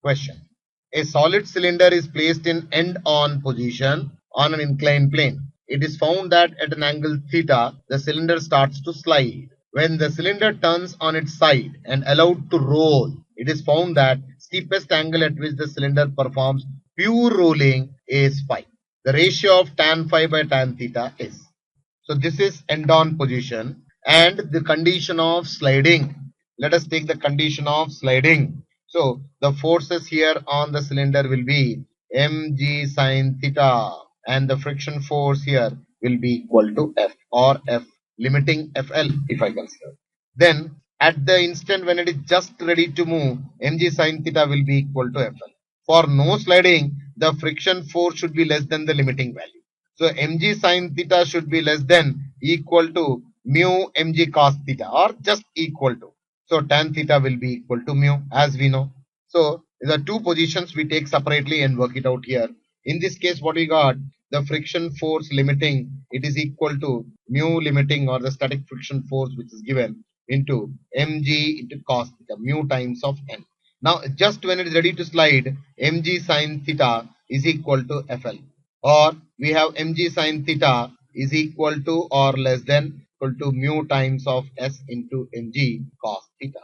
Question. A solid cylinder is placed in end-on position on an inclined plane. It is found that at an angle theta, the cylinder starts to slide. When the cylinder turns on its side and allowed to roll, it is found that steepest angle at which the cylinder performs pure rolling is phi. The ratio of tan phi by tan theta is. So this is end-on position and the condition of sliding. Let us take the condition of sliding. So the forces here on the cylinder will be mg sine theta and the friction force here will be equal to F or F limiting FL if I consider. Then at the instant when it is just ready to move, mg sine theta will be equal to FL. For no sliding, the friction force should be less than the limiting value. So mg sine theta should be less than equal to mu mg cos theta or just equal to. So tan theta will be equal to mu as we know. So the two positions we take separately and work it out here. In this case what we got, the friction force limiting, it is equal to mu limiting or the static friction force which is given into mg into cos theta, mu times of n. Now just when it is ready to slide, mg sine theta is equal to FL, or we have mg sine theta is equal to or less than equal to mu times of s into mg cos theta,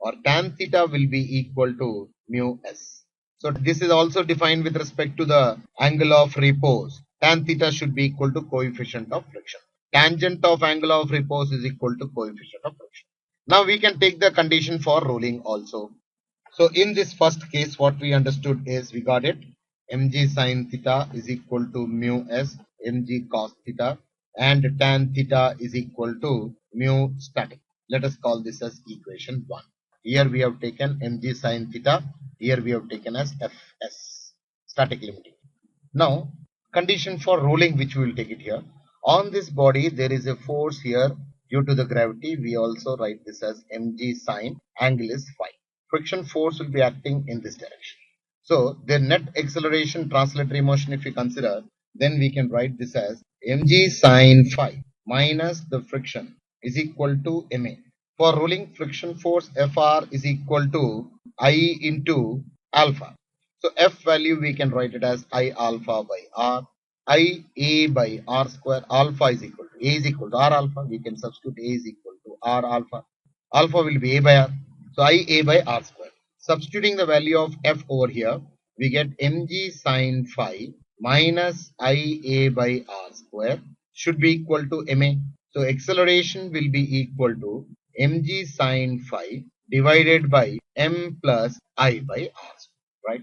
or tan theta will be equal to mu s. So this is also defined with respect to the angle of repose. Tan theta should be equal to coefficient of friction. Tangent of angle of repose is equal to coefficient of friction. Now we can take the condition for rolling also. So in this first case what we understood is we got it, mg sine theta is equal to mu s mg cos theta and tan theta is equal to mu static. Let us call this as equation 1. Here we have taken mg sine theta, here we have taken as Fs, static limiting. Now condition for rolling which we will take it here. On this body there is a force here due to the gravity. We also write this as mg sine, angle is phi. Friction force will be acting in this direction. So the net acceleration translatory motion if we consider, then we can write this as mg sine phi minus the friction is equal to ma. For rolling, friction force Fr is equal to I into alpha. So F value we can write it as I alpha by R. I A by R square. Alpha is equal to A is equal to R alpha. We can substitute A is equal to R alpha. Alpha will be A by R. So I A by R square. Substituting the value of F over here, we get mg sine phi minus I A by R square should be equal to ma. So acceleration will be equal to mg sine phi divided by m plus I by R square, right?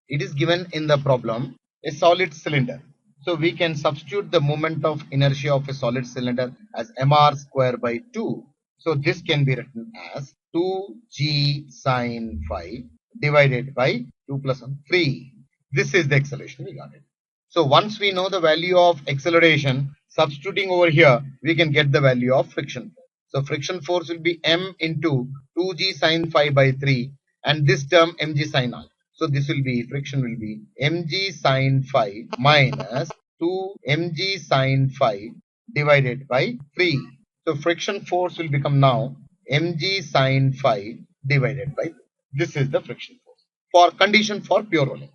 It is given in the problem a solid cylinder. So we can substitute the moment of inertia of a solid cylinder as mr square by 2. So this can be written as 2g sine phi divided by 2 plus 1, 3. This is the acceleration, we got it. So once we know the value of acceleration, substituting over here, we can get the value of friction. So friction force will be m into 2g sine phi by 3 and this term mg sine r. So this will be, friction will be mg sine phi minus 2 mg sine phi divided by 3. So friction force will become now mg sine phi divided by 3. This is the friction force. For condition for pure rolling.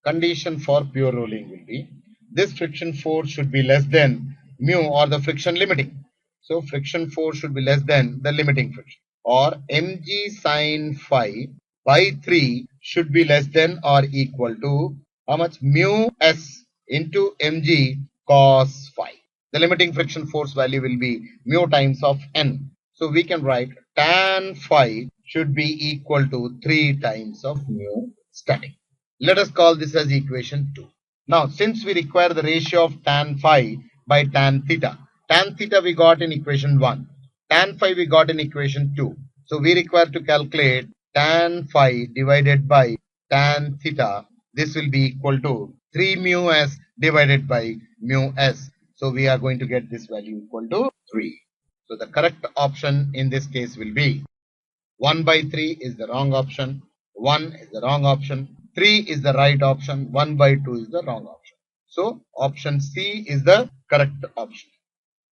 Condition for pure rolling will be, this friction force should be less than mu or the friction limiting. So friction force should be less than the limiting friction, or mg sine phi by 3 should be less than or equal to how much? Mu s into mg cos phi. The limiting friction force value will be mu times of n. So we can write tan phi should be equal to 3 times of mu static. Let us call this as equation 2. Now since we require the ratio of tan phi by tan theta we got in equation 1, tan phi we got in equation 2. So we require to calculate tan phi divided by tan theta. This will be equal to 3 mu s divided by mu s. So we are going to get this value equal to 3. So the correct option in this case will be 1 by 3 is the wrong option, 1 is the wrong option, 3 is the right option, 1 by 2 is the wrong option. So option C is the correct option.